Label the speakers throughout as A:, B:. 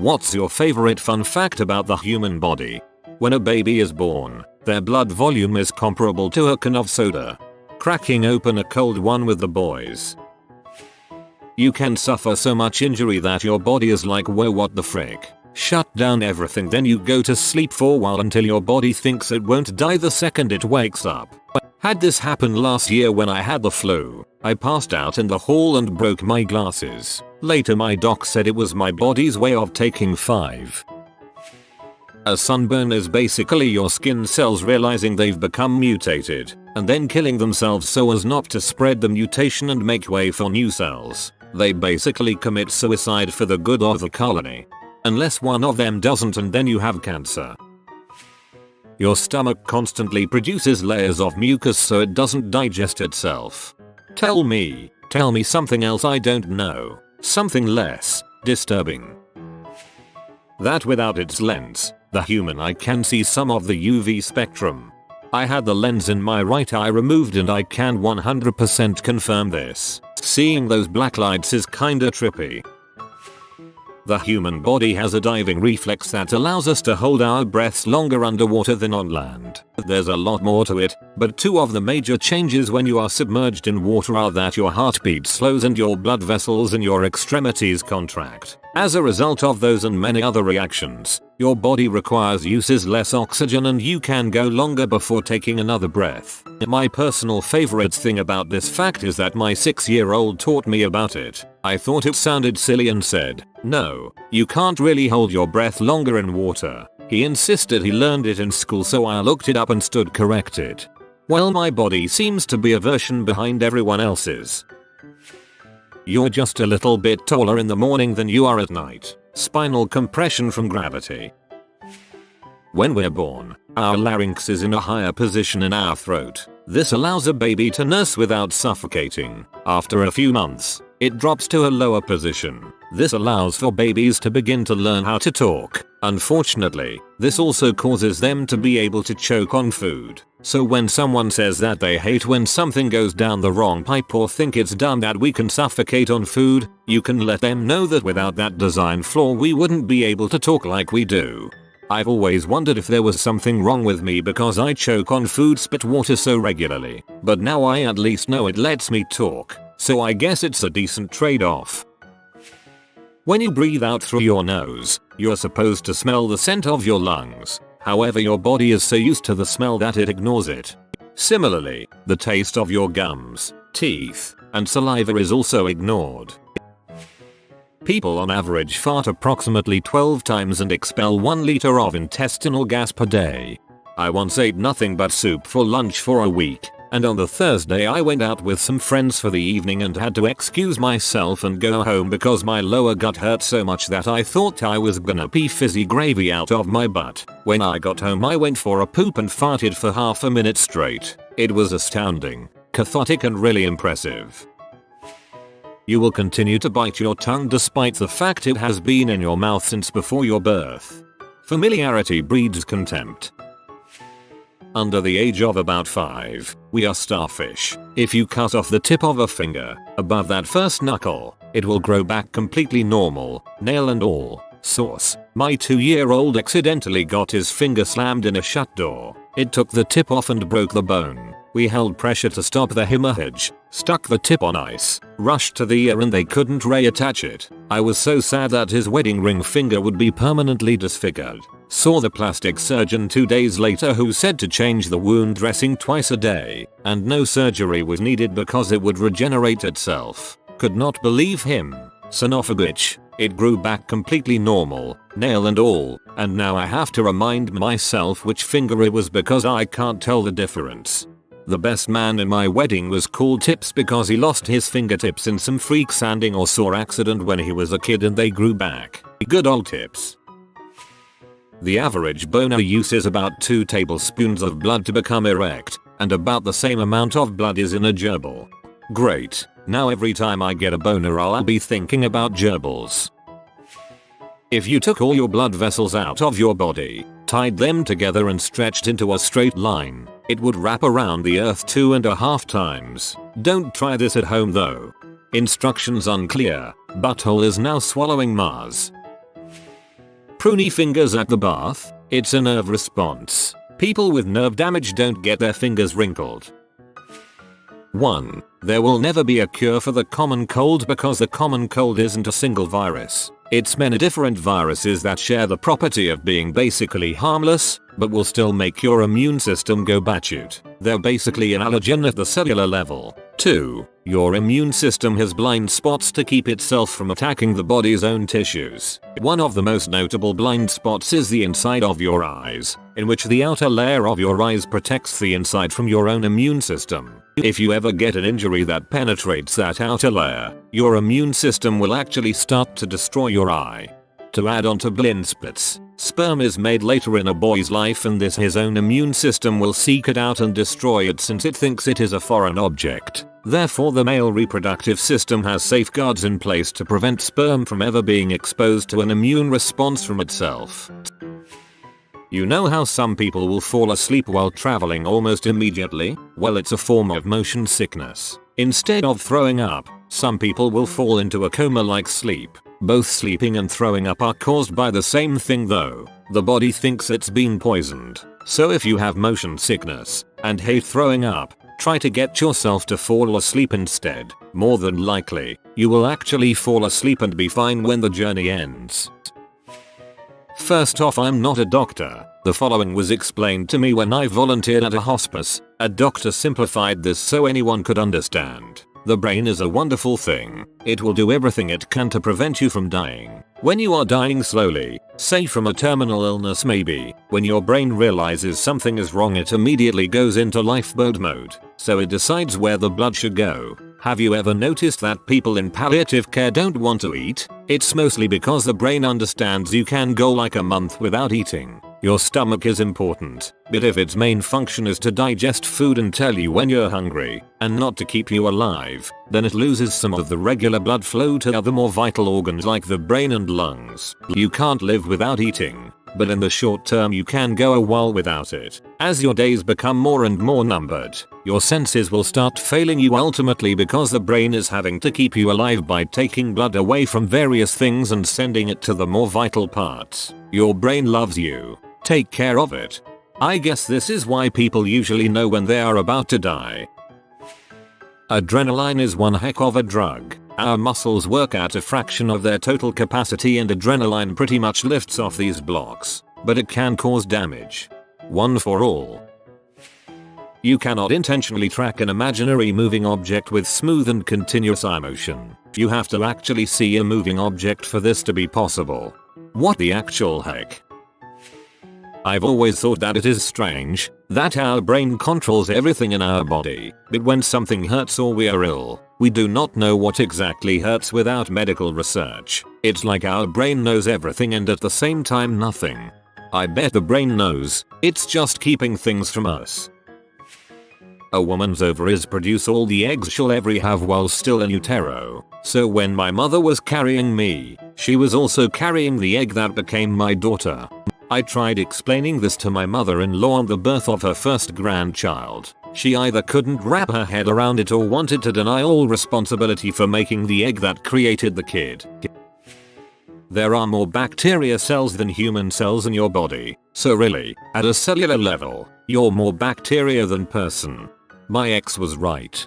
A: What's your favorite fun fact about the human body? When a baby is born, their blood volume is comparable to a can of soda. Cracking open a cold one with the boys. You can suffer so much injury that your body is like, whoa, what the frick? Shut down everything, then you go to sleep for a while until your body thinks it won't die the second it wakes up. Had this happen last year when I had the flu. I passed out in the hall and broke my glasses. Later my doc said it was my body's way of taking 5. A sunburn is basically your skin cells realizing they've become mutated, and then killing themselves so as not to spread the mutation and make way for new cells. They basically commit suicide for the good of the colony. Unless one of them doesn't, and then you have cancer. Your stomach constantly produces layers of mucus so it doesn't digest itself. Tell me something else I don't know. Something less disturbing. That without its lens, the human eye can see some of the UV spectrum. I had the lens in my right eye removed and I can 100% confirm this. Seeing those black lights is kinda trippy. The human body has a diving reflex that allows us to hold our breaths longer underwater than on land. There's a lot more to it, but 2 of the major changes when you are submerged in water are that your heartbeat slows and your blood vessels in your extremities contract. As a result of those and many other reactions, your body uses less oxygen and you can go longer before taking another breath. My personal favorite thing about this fact is that my 6-year-old taught me about it. I thought it sounded silly and said, "No, you can't really hold your breath longer in water." He insisted he learned it in school, so I looked it up and stood corrected. Well, my body seems to be a version behind everyone else's. You're just a little bit taller in the morning than you are at night. Spinal compression from gravity. When we're born, our larynx is in a higher position in our throat. This allows a baby to nurse without suffocating. After a few months, it drops to a lower position. This allows for babies to begin to learn how to talk. Unfortunately, this also causes them to be able to choke on food. So when someone says that they hate when something goes down the wrong pipe or think it's dumb that we can suffocate on food, you can let them know that without that design flaw we wouldn't be able to talk like we do. I've always wondered if there was something wrong with me because I choke on food, spit water so regularly. But now I at least know it lets me talk. So I guess it's a decent trade-off. When you breathe out through your nose, you're supposed to smell the scent of your lungs. However, your body is so used to the smell that it ignores it. Similarly, the taste of your gums, teeth, and saliva is also ignored. People on average fart approximately 12 times and expel 1 liter of intestinal gas per day. I once ate nothing but soup for lunch for a week. And on the Thursday I went out with some friends for the evening and had to excuse myself and go home because my lower gut hurt so much that I thought I was gonna pee fizzy gravy out of my butt. When I got home I went for a poop and farted for half a minute straight. It was astounding, cathartic and really impressive. You will continue to bite your tongue despite the fact it has been in your mouth since before your birth. Familiarity breeds contempt. Under the age of about 5, we are starfish. If you cut off the tip of a finger, above that first knuckle, it will grow back completely normal, nail and all. Source: my 2-year-old accidentally got his finger slammed in a shut door. It took the tip off and broke the bone. We held pressure to stop the hemorrhage, stuck the tip on ice, rushed to the ear and they couldn't reattach it. I was so sad that his wedding ring finger would be permanently disfigured. Saw the plastic surgeon 2 days later who said to change the wound dressing twice a day, and no surgery was needed because it would regenerate itself. Could not believe him. Son of a bitch. It grew back completely normal, nail and all, and now I have to remind myself which finger it was because I can't tell the difference. The best man in my wedding was called Tips because he lost his fingertips in some freak sanding or saw accident when he was a kid and they grew back. Good old Tips. The average boner uses about 2 tablespoons of blood to become erect, and about the same amount of blood is in a gerbil. Great, now every time I get a boner I'll be thinking about gerbils. If you took all your blood vessels out of your body, tied them together and stretched into a straight line, it would wrap around the earth 2.5 times. Don't try this at home though. Instructions unclear. Butthole is now swallowing Mars. pruny fingers at the bath? It's a nerve response. People with nerve damage don't get their fingers wrinkled. 1. There will never be a cure for the common cold because the common cold isn't a single virus. It's many different viruses that share the property of being basically harmless, but will still make your immune system go batshit. They're basically an allergen at the cellular level. 2. Your immune system has blind spots to keep itself from attacking the body's own tissues. One of the most notable blind spots is the inside of your eyes, in which the outer layer of your eyes protects the inside from your own immune system. If you ever get an injury that penetrates that outer layer, your immune system will actually start to destroy your eye. To add on to blind spots, sperm is made later in a boy's life, and his own immune system will seek it out and destroy it since it thinks it is a foreign object. Therefore, the male reproductive system has safeguards in place to prevent sperm from ever being exposed to an immune response from itself. You know how some people will fall asleep while traveling almost immediately? Well, it's a form of motion sickness. Instead of throwing up, some people will fall into a coma-like sleep. Both sleeping and throwing up are caused by the same thing though. The body thinks it's been poisoned. So if you have motion sickness and hate throwing up, try to get yourself to fall asleep instead. More than likely, you will actually fall asleep and be fine when the journey ends. First off, I'm not a doctor. The following was explained to me when I volunteered at a hospice. A doctor simplified this so anyone could understand. The brain is a wonderful thing. It will do everything it can to prevent you from dying. When you are dying slowly, say from a terminal illness maybe, when your brain realizes something is wrong, it immediately goes into lifeboat mode. So it decides where the blood should go. Have you ever noticed that people in palliative care don't want to eat? It's mostly because the brain understands you can go like a month without eating. Your stomach is important, but if its main function is to digest food and tell you when you're hungry, and not to keep you alive, then it loses some of the regular blood flow to other more vital organs like the brain and lungs. You can't live without eating, but in the short term you can go a while without it. As your days become more and more numbered, your senses will start failing you ultimately because the brain is having to keep you alive by taking blood away from various things and sending it to the more vital parts. Your brain loves you. Take care of it. I guess this is why people usually know when they are about to die. Adrenaline is one heck of a drug. Our muscles work at a fraction of their total capacity and adrenaline pretty much lifts off these blocks, but it can cause damage. One for all. You cannot intentionally track an imaginary moving object with smooth and continuous eye motion. You have to actually see a moving object for this to be possible. What the actual heck? I've always thought that it is strange that our brain controls everything in our body, but when something hurts or we are ill, we do not know what exactly hurts without medical research. It's like our brain knows everything and at the same time nothing. I bet the brain knows, it's just keeping things from us. A woman's ovaries produce all the eggs she'll ever have while still in utero. So when my mother was carrying me, she was also carrying the egg that became my daughter. I tried explaining this to my mother-in-law on the birth of her first grandchild. She either couldn't wrap her head around it or wanted to deny all responsibility for making the egg that created the kid. There are more bacteria cells than human cells in your body, so really, at a cellular level, you're more bacteria than person. My ex was right.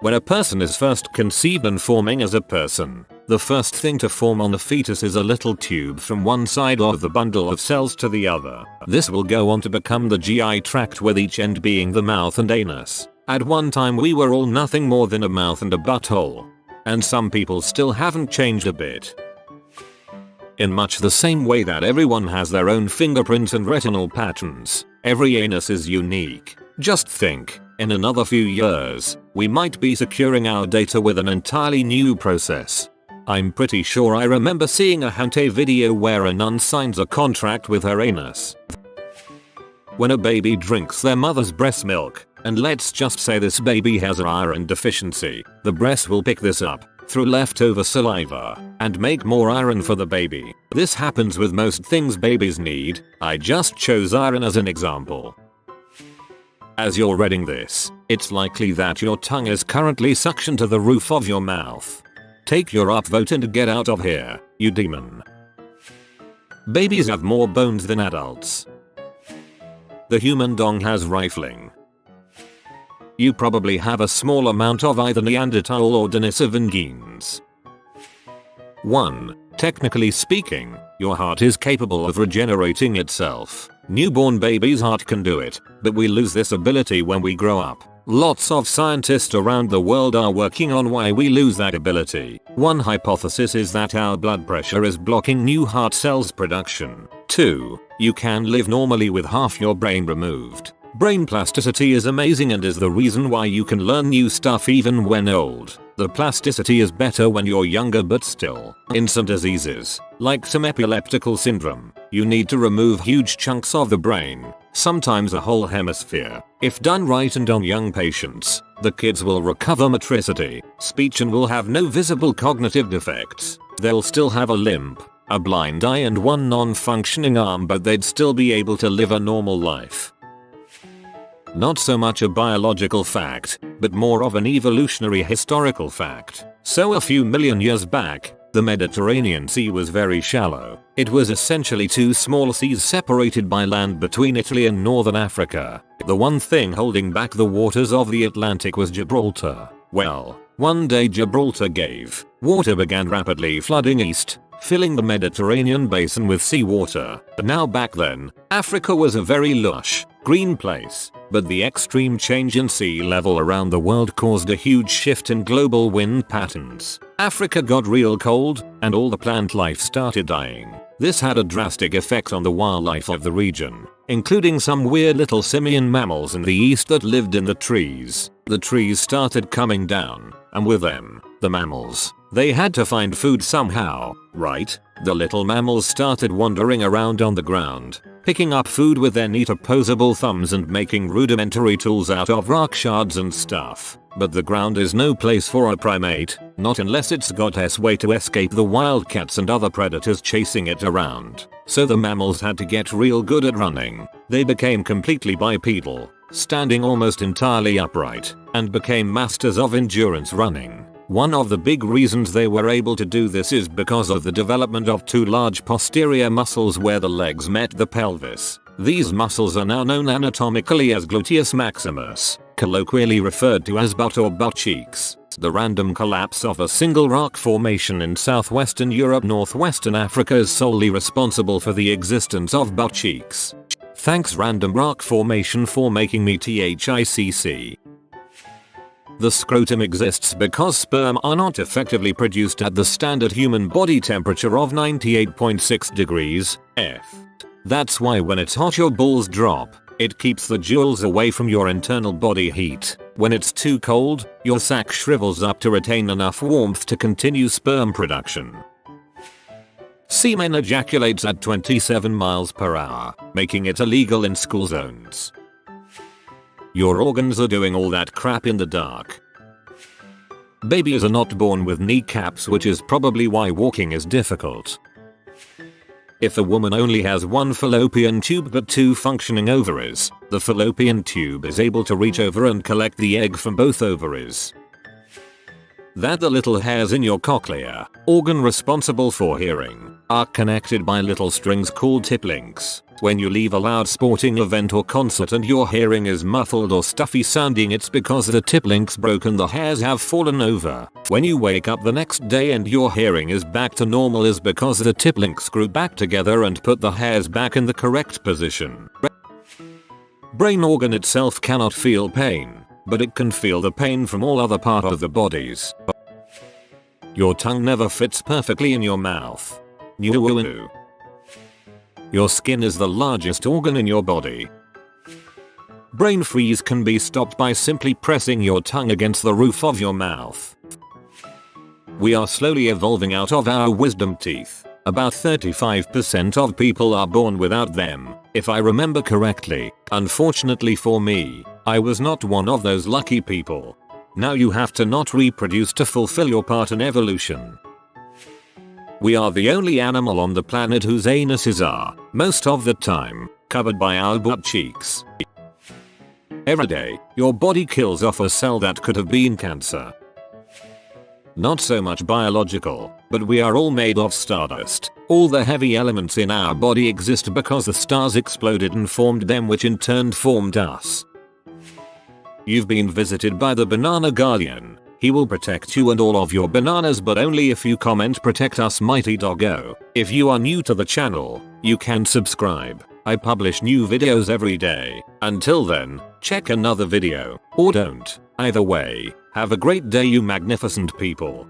A: When a person is first conceived and forming as a person, the first thing to form on the fetus is a little tube from one side of the bundle of cells to the other. This will go on to become the GI tract, with each end being the mouth and anus. At one time we were all nothing more than a mouth and a butthole. And some people still haven't changed a bit. In much the same way that everyone has their own fingerprints and retinal patterns, every anus is unique. Just think, in another few years, we might be securing our data with an entirely new process. I'm pretty sure I remember seeing a hentai video where a nun signs a contract with her anus. When a baby drinks their mother's breast milk, and let's just say this baby has an iron deficiency, the breast will pick this up through leftover saliva and make more iron for the baby. This happens with most things babies need. I just chose iron as an example. As you're reading this, it's likely that your tongue is currently suctioned to the roof of your mouth. Take your upvote and get out of here, you demon. Babies have more bones than adults. The human dong has rifling. You probably have a small amount of either Neanderthal or Denisovan genes. 1. Technically speaking, your heart is capable of regenerating itself. Newborn baby's heart can do it, but we lose this ability when we grow up. Lots of scientists around the world are working on why we lose that ability. One hypothesis is that our blood pressure is blocking new heart cells production. 2. You can live normally with half your brain removed. Brain plasticity is amazing and is the reason why you can learn new stuff even when old. The plasticity is better when you're younger, but still, in some diseases, like some epileptical syndrome, you need to remove huge chunks of the brain, sometimes a whole hemisphere. If done right and on young patients, the kids will recover motricity, speech, and will have no visible cognitive defects. They'll still have a limp, a blind eye, and one non-functioning arm, but they'd still be able to live a normal life. Not so much a biological fact, but more of an evolutionary historical fact. So a few million years back, the Mediterranean Sea was very shallow. It was essentially two small seas separated by land between Italy and northern Africa. The one thing holding back the waters of the Atlantic was Gibraltar. Well, one day Gibraltar gave. Water began rapidly flooding east, filling the Mediterranean basin with seawater. Now back then, Africa was a very lush, green place, but the extreme change in sea level around the world caused a huge shift in global wind patterns. Africa got real cold, and all the plant life started dying. This had a drastic effect on the wildlife of the region, including some weird little simian mammals in the east that lived in the trees. The trees started coming down, and with them, the mammals. They had to find food somehow, right? The little mammals started wandering around on the ground, picking up food with their neat opposable thumbs and making rudimentary tools out of rock shards and stuff. But the ground is no place for a primate, not unless it's got its way to escape the wildcats and other predators chasing it around. So the mammals had to get real good at running. They became completely bipedal, standing almost entirely upright, and became masters of endurance running. One of the big reasons they were able to do this is because of the development of two large posterior muscles where the legs met the pelvis. These muscles are now known anatomically as gluteus maximus, colloquially referred to as butt or butt cheeks. The random collapse of a single rock formation in southwestern Europe, northwestern Africa is solely responsible for the existence of butt cheeks. Thanks random rock formation for making me THICC. The scrotum exists because sperm are not effectively produced at the standard human body temperature of 98.6 degrees F. That's why when it's hot your balls drop. It keeps the joules away from your internal body heat. When it's too cold, your sac shrivels up to retain enough warmth to continue sperm production. Semen ejaculates at 27 miles per hour, making it illegal in school zones. Your organs are doing all that crap in the dark. Babies are not born with kneecaps, which is probably why walking is difficult. If a woman only has one fallopian tube but two functioning ovaries, the fallopian tube is able to reach over and collect the egg from both ovaries. That the little hairs in your cochlea, organ responsible for hearing, are connected by little strings called tip links. When you leave a loud sporting event or concert and your hearing is muffled or stuffy sounding, it's because the tip link's broken, the hairs have fallen over. When you wake up the next day and your hearing is back to normal, is because the tip links grew back together and put the hairs back in the correct position. Brain organ itself cannot feel pain, but it can feel the pain from all other parts of the bodies. Your tongue never fits perfectly in your mouth. Your skin is the largest organ in your body. Brain freeze can be stopped by simply pressing your tongue against the roof of your mouth. We are slowly evolving out of our wisdom teeth. About 35% of people are born without them, if I remember correctly. Unfortunately for me, I was not one of those lucky people. Now you have to not reproduce to fulfill your part in evolution. We are the only animal on the planet whose anuses are, most of the time, covered by our butt cheeks. Every day, your body kills off a cell that could have been cancer. Not so much biological, But we are all made of stardust. All the heavy elements in our body exist because the stars exploded and formed them, which in turn formed us. You've been visited by the Banana Guardian. He will protect you and all of your bananas, but only if you comment "Protect us, mighty doggo." If you are new to the channel, you can subscribe. I publish new videos every day. Until then, check another video, or don't. Either way, have a great day, you magnificent people.